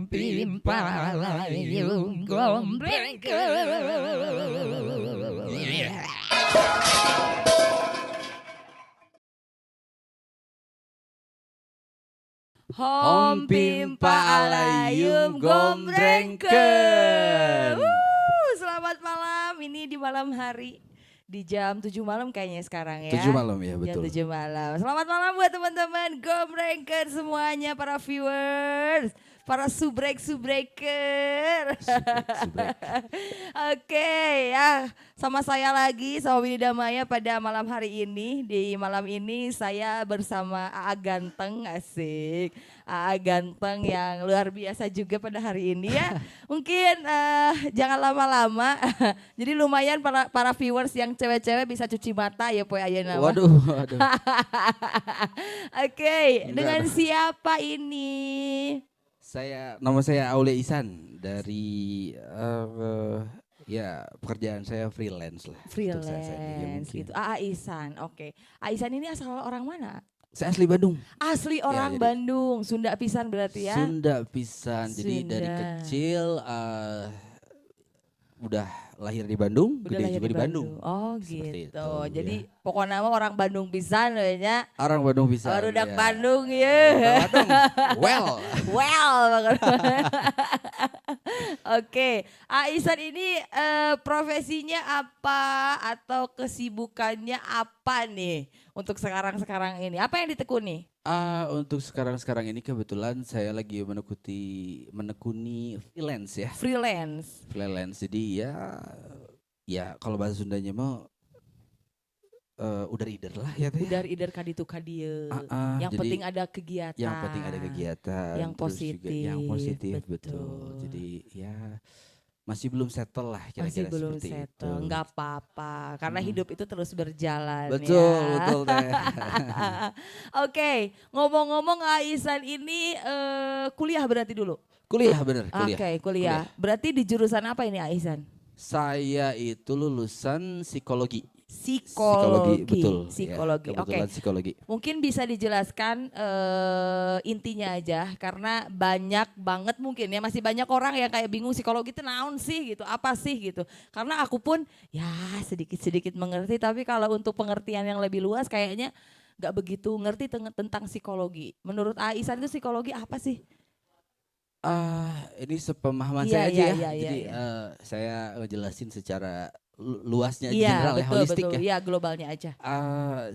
Pimpala payung gombrengkeun. Hom pimpa alayum gombrengkeun. Selamat malam, ini di malam hari. Di jam 7 malam kayaknya sekarang ya. 7 malam ya, betul. Jam 7 malam. Selamat malam buat teman-teman gombrengkeun semuanya, para viewers, para subrek-subreker. Oke ya, sama saya lagi, sama Winnie Damaya pada malam hari ini. Di malam ini saya bersama AA Ganteng, asik. AA Ganteng yang luar biasa juga pada hari ini ya. Mungkin jangan lama-lama. Jadi lumayan para viewers yang cewek-cewek bisa cuci mata ya Poy Ayeuna. Waduh. Oke, dengan siapa ini? Nama saya Aule Ihsan dari ya pekerjaan saya freelance lah. Freelance Ya, gitu. AA Ihsan, oke. AA Ihsan ini asal orang mana? Saya asli Bandung. Asli orang Bandung, Sunda pisan berarti ya? Sunda pisan. Jadi Sunda. dari kecil udah lahir di Bandung, Udah gede lahir juga di Bandung. Oh Seperti gitu. itu, Jadi ya. pokoknya mah orang Bandung pisan we nya. Orang Bandung bisa. Barudak ya. Bandung ya. Bandung. Well. Banget. Oke, Aisan ini profesinya apa atau kesibukannya apa nih untuk sekarang ini? Apa yang ditekuni? Untuk sekarang ini kebetulan saya lagi menekuni freelance ya. Freelance. Jadi ya kalau bahasa Sundanya mau udar-ider lah ya teh. Udar-ider kaditu kadieu. Yang jadi penting ada kegiatan. Yang penting ada kegiatan. Yang terus positif. juga yang positif betul. Betul. Jadi ya masih belum settle lah kira-kira Masih belum seperti settle, itu. nggak apa-apa. Karena hidup itu terus berjalan Betul teh. Oke, ngomong-ngomong Aisan ini kuliah berarti dulu? Kuliah bener, kuliah. Oke, kuliah. Berarti di jurusan apa ini Aisan? Saya itu lulusan psikologi. Betul. Ya, Psikologi. Oke. kebetulan psikologi. Mungkin bisa dijelaskan intinya aja karena banyak banget mungkin ya masih banyak orang yang kayak bingung psikologi itu naon sih gitu, apa sih gitu. Karena aku pun ya sedikit-sedikit mengerti tapi kalau untuk pengertian yang lebih luas kayaknya nggak begitu ngerti tentang psikologi. Menurut Aisan itu psikologi apa sih? Ini sepemahaman Iya, saya aja iya, ya. iya, Jadi iya. Saya ngejelasin secara luasnya, Iya, general ya, betul, holistik betul. ya. Iya, globalnya aja.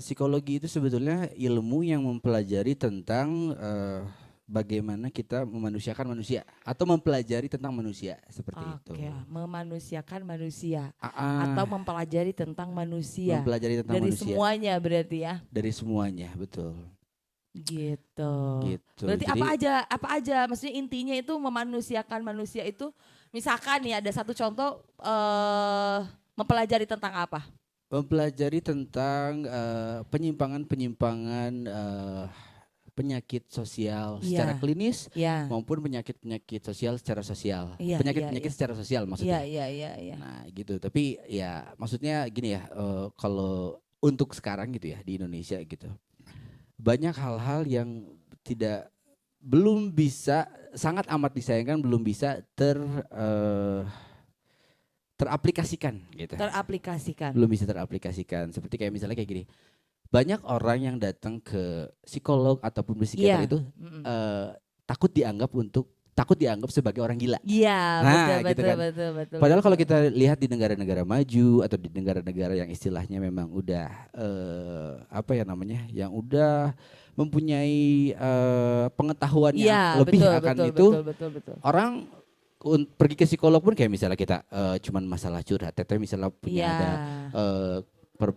Psikologi itu sebetulnya ilmu yang mempelajari tentang bagaimana kita memanusiakan manusia atau mempelajari tentang manusia seperti itu. Oke, memanusiakan manusia Ah, atau mempelajari tentang manusia. mempelajari tentang Dari manusia semuanya berarti ya. dari semuanya, betul. Gitu. Gitu. Berarti Jadi apa aja maksudnya intinya itu memanusiakan manusia itu misalkan nih ada satu contoh mempelajari tentang apa? mempelajari tentang penyimpangan-penyimpangan penyakit sosial secara Iya. klinis Ya. maupun penyakit-penyakit sosial secara sosial. Iya, Penyakit-penyakit iya. secara sosial maksudnya. Iya. Nah, gitu. Tapi ya maksudnya gini ya, kalau untuk sekarang gitu ya di Indonesia gitu. Banyak hal-hal yang belum bisa, sangat amat disayangkan belum bisa teraplikasikan gitu. Teraplikasikan. Belum bisa teraplikasikan. Seperti kayak misalnya kayak gini. Banyak orang yang datang ke psikolog ataupun psikiater Iya. itu takut dianggap sebagai orang gila. Iya, Nah, betul, gitu kan. betul. Padahal kalau kita lihat di negara-negara maju atau di negara-negara yang istilahnya memang udah yang udah mempunyai pengetahuan yang Iya, lebih betul, akan betul, itu, betul. orang pergi ke psikolog pun kayak misalnya kita cuman masalah curhat, teteh misalnya punya Iya. ada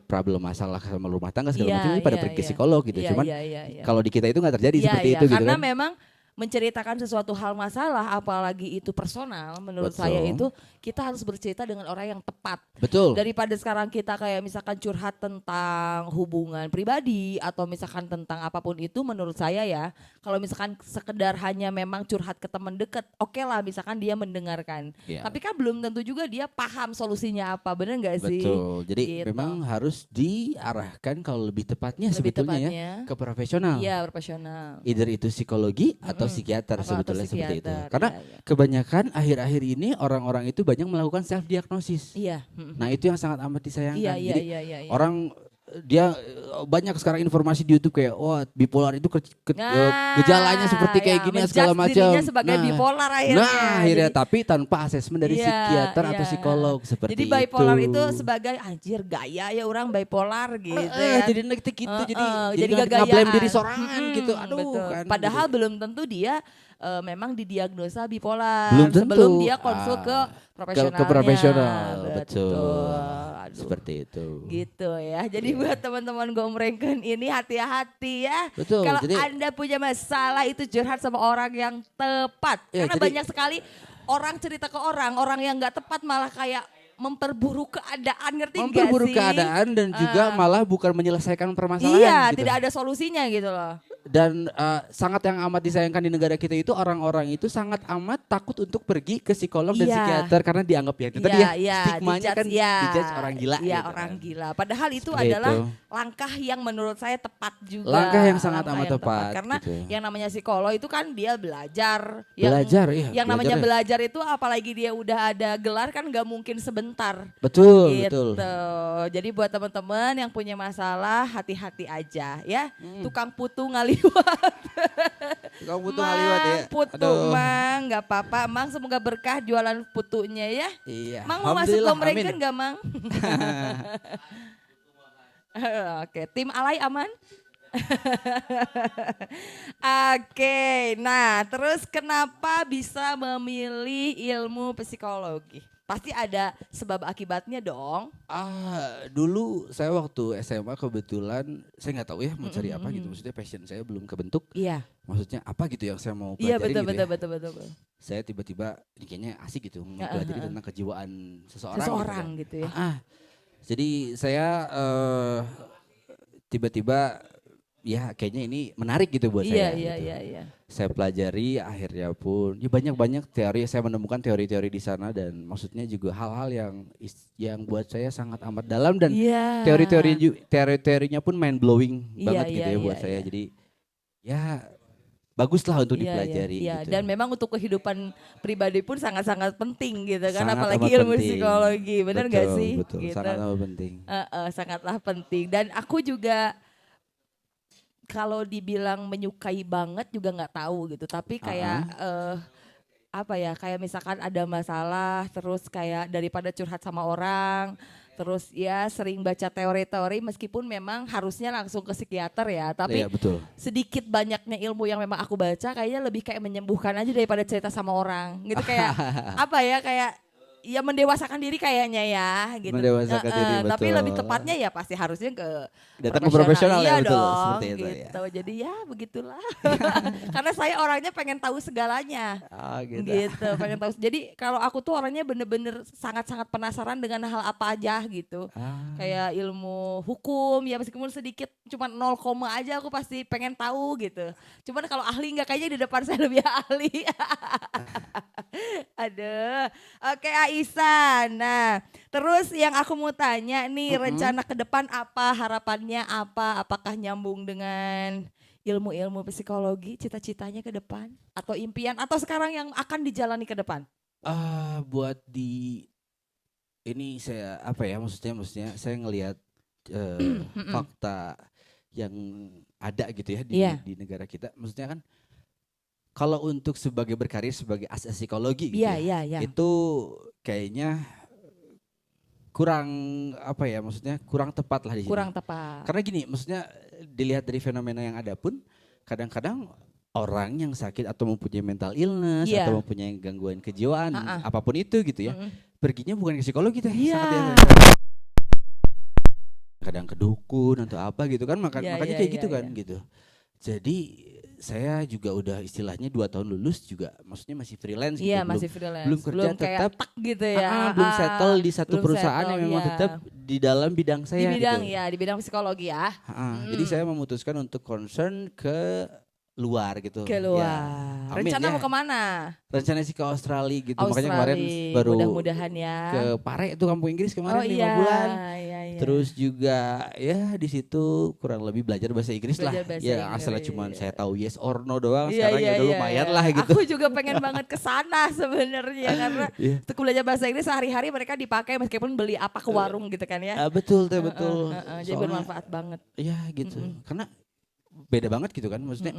problem masalah sama rumah tangga segala Iya, macam ini pada iya, pergi ke iya. psikolog gitu. Iya, Cuman iya. kalau di kita itu nggak terjadi Iya, seperti iya, itu gitu karena kan. memang menceritakan sesuatu hal masalah apalagi itu personal menurut Betul. saya itu kita harus bercerita dengan orang yang tepat. Betul. Daripada sekarang kita kayak misalkan curhat tentang hubungan pribadi atau misalkan tentang apapun itu menurut saya ya kalau misalkan sekedar hanya memang curhat ke teman dekat, oke lah misalkan dia mendengarkan. Iya. Tapi kan belum tentu juga dia paham solusinya apa, bener nggak sih? Betul. Jadi Gitu. memang harus diarahkan kalau lebih tepatnya Lebih sebetulnya ya tepatnya, ke profesional. iya profesional. Either itu psikologi atau Mm-mm. psikiater Atau sebetulnya seperti itu. psikiater, Karena iya, iya. kebanyakan akhir-akhir ini orang-orang itu banyak melakukan self diagnosis. Iya. Nah, itu yang sangat amat disayangkan. Iya, iya, Jadi iya, iya, iya. orang dia banyak sekarang informasi di YouTube kayak wah bipolar itu gejalanya seperti kayak gini segala macam. Dirinya sebagai bipolar akhirnya. Nah, akhirnya Jadi, tapi tanpa asesmen dari iya, psikiater atau iya. psikolog seperti Jadi bipolar itu sebagai anjir gaya ya orang bipolar gitu ya. jadi gitu jadi gagayaan. ngeblame diri sorangan gitu. Aduh betul. kan. Padahal gitu. belum tentu dia memang didiagnosa bipolar Belum tentu. sebelum dia konsul ke profesionalnya. Ke profesional, Betul. Aduh. Seperti itu. Gitu ya. Jadi buat teman-teman gomrengken ini hati-hati ya. Betul. Kalau Jadi Anda punya masalah itu curhat sama orang yang tepat. Ya, Karena jadi- banyak sekali orang cerita ke orang yang nggak tepat malah kayak memperburuk keadaan, ngerti nggak sih? memperburuk keadaan dan juga malah bukan menyelesaikan permasalahan. Iya, gitu. tidak ada solusinya gitu loh. Dan sangat yang amat disayangkan di negara kita itu orang-orang itu sangat amat takut untuk pergi ke psikolog dan Iya. psikiater karena dianggap ya itu tadi ya stigmanya kan dijudge orang gila. Iya, gitu orang kan. gila. Padahal itu Seperti adalah itu. langkah yang menurut saya tepat juga. Langkah yang sangat Langkah amat yang tepat, Karena gitu. yang namanya psikolog itu kan dia belajar. Belajar, iya, Yang namanya belajar. belajar itu apalagi dia udah ada gelar kan gak mungkin sebentar. Betul, Gitu. betul. Jadi buat teman-teman yang punya masalah hati-hati aja ya. Tukang putu ngaliwat. Kamu butuh ngaliwat ya. Putu Aduh. Mang, nggak apa-apa. Mang semoga berkah jualan putunya ya. Iya. Mang mau masuk Alhamdulillah, gomrengken amin. nggak Mang? Oke, tim alay aman? Oke, nah terus kenapa bisa memilih ilmu psikologi? Pasti ada sebab akibatnya dong. Dulu saya waktu SMA kebetulan saya nggak tahu ya mau cari apa gitu. Maksudnya passion saya belum kebentuk. Iya. Maksudnya apa gitu yang saya mau pelajari Iya betul, gitu betul, ya. betul, betul, betul. Saya tiba-tiba ini kayaknya asik gitu mempelajari tentang kejiwaan seseorang. Seseorang kan. gitu ya. Jadi saya tiba-tiba ya kayaknya ini menarik gitu buat Iya, saya. iya, gitu. iya, iya. Saya pelajari akhirnya pun ya banyak teori, saya menemukan teori-teori di sana dan maksudnya juga hal-hal yang buat saya sangat amat dalam dan Iya. teori-teorinya pun mind blowing Iya, banget iya, gitu ya buat iya, saya. iya. Jadi ya baguslah untuk Iya, dipelajari iya. gitu. Dan memang untuk kehidupan pribadi pun sangat-sangat penting gitu kan, Sangat apalagi amat ilmu penting. psikologi, benar nggak Betul, sih? Betul, Gitu. sangat amat penting. Sangatlah penting. Dan aku juga kalau dibilang menyukai banget juga nggak tahu gitu, tapi kayak apa ya, kayak misalkan ada masalah terus kayak daripada curhat sama orang, terus ya sering baca teori-teori meskipun memang harusnya langsung ke psikiater ya, tapi Iya betul. sedikit banyaknya ilmu yang memang aku baca kayaknya lebih kayak menyembuhkan aja daripada cerita sama orang gitu, kayak apa ya, kayak ya mendewasakan diri kayaknya ya gitu. Mendewasakan diri, Tapi betul. lebih tepatnya ya pasti harusnya ke Datang ke profesional iya ya, betul, dong, seperti itu, gitu. Jadi ya begitulah. Karena saya orangnya pengen tahu segalanya. Gitu. Gitu, pengen tahu. Jadi kalau aku tuh orangnya bener-bener sangat-sangat penasaran dengan hal apa aja gitu. Kayak ilmu hukum ya meskipun sedikit cuma 0, aja aku pasti pengen tahu gitu. Cuman kalau ahli nggak, kayaknya di depan saya lebih ahli. Aduh. Oke Aisyah. Nah, terus yang aku mau tanya nih, rencana ke depan apa, harapannya apa? Apakah nyambung dengan ilmu-ilmu psikologi, cita-citanya ke depan atau impian atau sekarang yang akan dijalani ke depan? Buat di ini saya apa ya, maksudnya saya ngelihat fakta yang ada gitu ya Iya. di negara kita. Maksudnya kan kalau untuk sebagai berkarir sebagai psikologi gitu Iya, ya, iya, iya. itu kayaknya kurang apa ya, maksudnya kurang tepat lah di sini. Kurang tepat. Karena gini, maksudnya dilihat dari fenomena yang ada pun kadang-kadang orang yang sakit atau mempunyai mental illness Iya. atau mempunyai gangguan kejiwaan apapun itu gitu ya, perginya bukan ke psikolog gitu Iya. kadang ke dukun atau apa gitu kan, makanya Iya, kayak iya, gitu kan iya. gitu. Jadi saya juga udah istilahnya 2 tahun lulus juga, maksudnya masih freelance gitu, Iya, masih freelance. belum kerja kayak tetap tak gitu ya. belum settle di satu belum perusahaan settle, yang memang iya. tetap di dalam bidang di saya bidang gitu. ya, di bidang psikologi ya. Jadi saya memutuskan untuk concern ke luar gitu. Keluar. Ya, amin Rencana ya. mau kemana? Rencana sih ke Australia gitu. Makanya kemarin Australia. baru Mudah-mudahan ya. ke Pare itu kampung Inggris kemarin Oh 5 iya, bulan. iya, iya. Terus juga ya di situ kurang lebih belajar bahasa Inggris Belajar lah. bahasa Ya Inggris. asalnya cuman saya tahu yes or no doang. Iya, Sekarang iya, ya udah iya, lumayan iya. lah gitu. Aku juga pengen banget ke sana sebenarnya karena Iya. untuk belajar bahasa Inggris sehari-hari mereka dipakai meskipun beli apa ke warung gitu kan ya. Betul teh betul. Jadi bermanfaat banget. Iya gitu. Karena beda banget gitu kan maksudnya.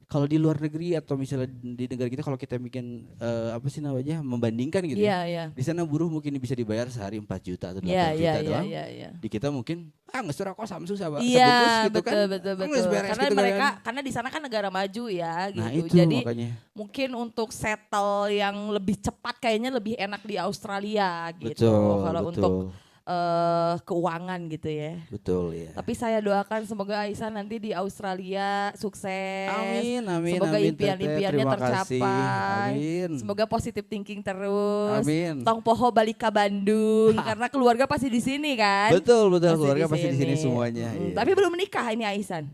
Kalau di luar negeri atau misalnya di negara kita kalau kita bikin apa sih namanya membandingkan gitu Iya, ya. iya. Di sana buruh mungkin bisa dibayar sehari 4 juta atau 8 Iya, juta iya, doang. iya. Di kita mungkin ngesur kok Samsu Iya, sebungkus gitu betul, kan. betul. Nges beres Karena gitu mereka, kan. karena di sana kan negara maju ya Nah gitu. itu Jadi makanya. mungkin untuk settle yang lebih cepat kayaknya lebih enak di Australia gitu. Betul, Kalau betul. untuk keuangan gitu ya. Betul ya. Tapi saya doakan semoga Aisyah nanti di Australia sukses. Amin, amin, Semoga amin, impian-impiannya Terima kasih. tercapai. Amin. Semoga positive thinking terus. Amin. Tong poho balik ke Bandung karena keluarga pasti di sini kan. Betul, Pasti keluarga pasti di sini semuanya. Iya. Tapi belum menikah ini Aisan.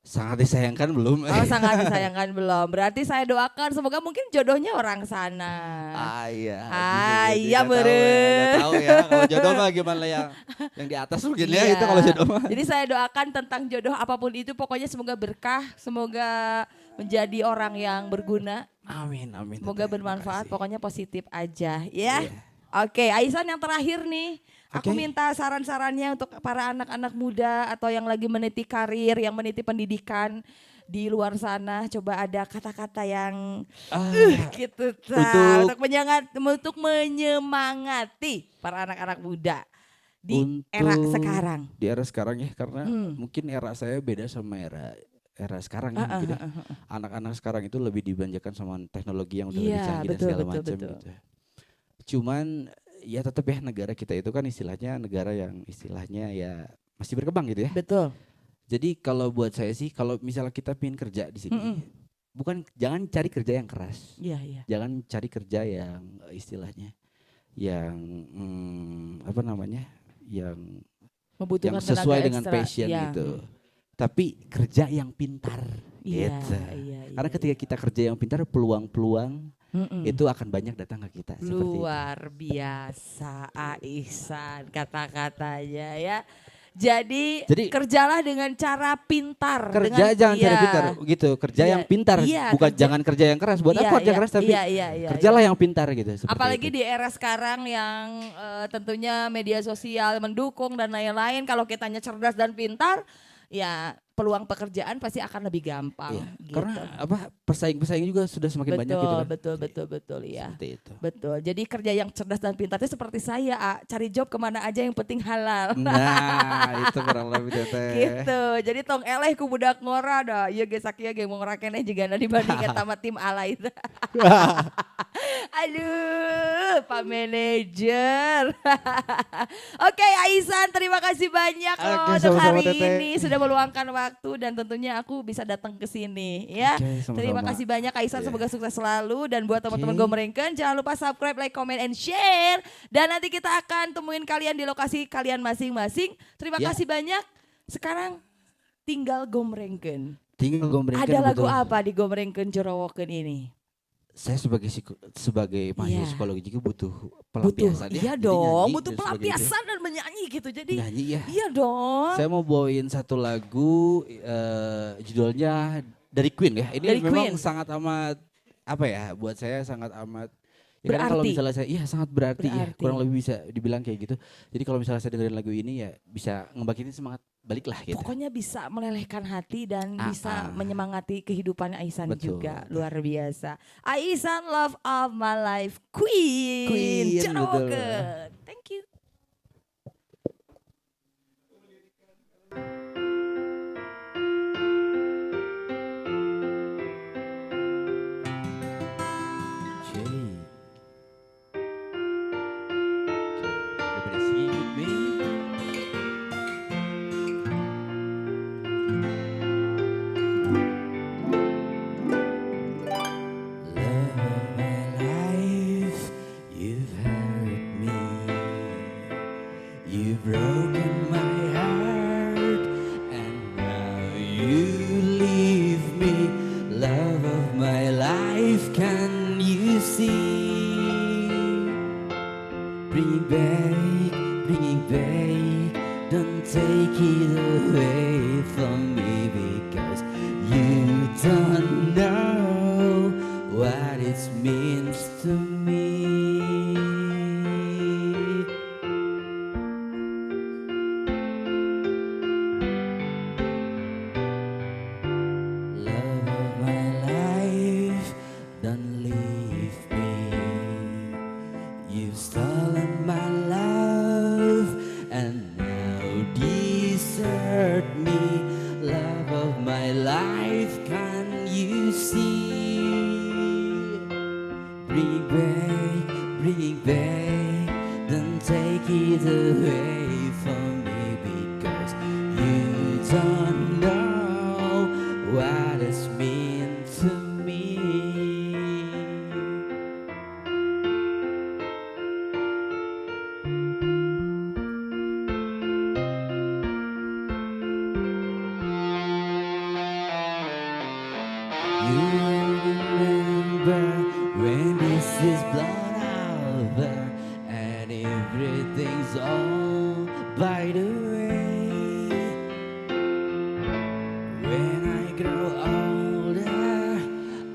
Sangat disayangkan belum? Oh sangat disayangkan belum. Berarti saya doakan semoga mungkin jodohnya orang sana. Iya. Iya Nggak beren. tahu ya. Kalau jodoh mah gimana yang di atas mungkin ya Iya. itu kalau jodoh mah. Jadi saya doakan tentang jodoh apapun itu pokoknya semoga berkah, semoga menjadi orang yang berguna, Amin, amin. semoga Terima bermanfaat, kasih. pokoknya positif aja ya. Iya. Oke, Aisan yang terakhir nih. Aku Oke. minta saran-sarannya untuk para anak-anak muda atau yang lagi meniti karir, yang meniti pendidikan di luar sana. Coba ada kata-kata yang gitu untuk- untuk menyemangati para anak-anak muda di era Untuk- sekarang. Di era sekarang ya karena mungkin era saya beda sama era sekarang ya. Mungkin ya. Anak-anak sekarang itu lebih dibanjakan sama teknologi yang udah lebih Iya, canggih betul, dan segala betul, macam betul. gitu. Cuman ya tetap ya negara kita itu kan istilahnya negara yang istilahnya ya masih berkembang gitu ya. Betul. Jadi kalau buat saya sih kalau misalnya kita pengen kerja di sini, jangan cari kerja yang keras. Iya, iya. Jangan cari kerja yang istilahnya yang apa namanya? Yang Membutuhkan sesuai tenaga dengan ekstra. passion Iya. gitu. Tapi kerja yang pintar. Iya, gitu. iya, Karena iya, ketika kita kerja yang pintar, peluang-peluang itu akan banyak datang ke kita. Seperti itu. Luar biasa Aisan kata-katanya ya. Jadi kerjalah dengan cara pintar. Kerja jangan cara pintar gitu. Kerja Iya, yang pintar, iya, bukan kerja- jangan kerja yang keras. Buat Iya, apa kerja iya, keras tapi iya, kerjalah yang pintar gitu. seperti Apalagi itu. di era sekarang yang tentunya media sosial mendukung dan lain-lain. Kalau kitanya cerdas dan pintar, ya peluang pekerjaan pasti akan lebih gampang. Iya, Gitu. karena apa pesaing-pesaing juga sudah semakin banyak gitu kan. Betul ya. Seperti itu. Betul. Jadi kerja yang cerdas dan pintar itu seperti saya, cari job kemana aja yang penting halal. Nah, itu kurang lebih teteh. Gitu. Jadi tong eleh ku budak ngora dah. Ieu ge sakieu ge mung rakeneh juga dibandingkan sama tim alay. Aduh, Pak Manajer. Oke, Aisan, terima kasih banyak loh Oke, untuk sama-sama, hari Teteh. ini sudah meluangkan waktu dan tentunya aku bisa datang ke sini ya. Oke, sama-sama. Terima kasih banyak Aisan, Iya. semoga sukses selalu dan buat teman-teman Oke. Gomrengken jangan lupa subscribe, like, comment and share dan nanti kita akan temuin kalian di lokasi kalian masing-masing. Terima Ya. kasih banyak. Sekarang tinggal Gomrengken. Tinggal gombrengkan Ada lagu betul. apa di Gomrengken Jorowoken ini? Saya sebagai mahasiswa Iya. psikologi juga butuh Butuh, pelampiasan ya. iya Jadi dong, nyanyi butuh dan sebagainya. pelampiasan dan menyanyi gitu. Jadi Nyanyi ya. iya dong. Saya mau bawain satu lagu judulnya dari Queen ya. Ini Dari memang Queen. sangat amat apa ya? Buat saya sangat amat ya karena kalau Berarti. misalnya saya iya sangat berarti ya. Berarti. Kurang lebih bisa dibilang kayak gitu. Jadi kalau misalnya saya dengerin lagu ini ya bisa ngebangkitin semangat balik lah gitu. Pokoknya bisa melelehkan hati dan bisa Ah. menyemangati kehidupan Aisan Betul. juga. Luar biasa. Aisan Love of My Life Queen. Queen, Jorowoken. betul. Thank you. Jay. Everybody sing with me. Love of my life, you've hurt me. see. Bring it back, don't take it away from me, because you don't know what it means to me. Love of my life, don't leave me. You've stolen my love and now desert me. Love of my life, can you see? Bring it back, don't take it away from me, because you don't know what it's meant to me. You remember when this is blown over and everything's all by the way. When I grow older,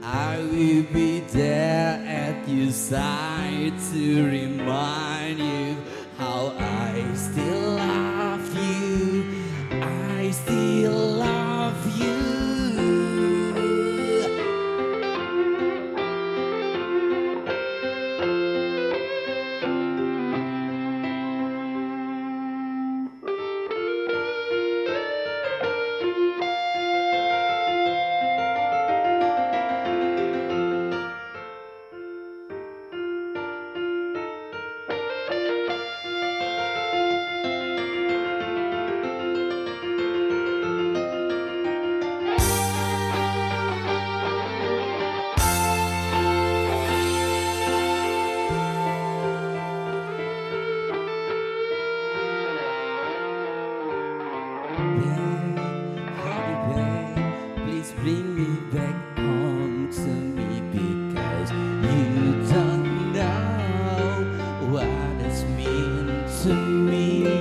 I will be there at your side to remind you how I still love you. I still love you. Please bring me back home to me, because you don't know what it's mean to me.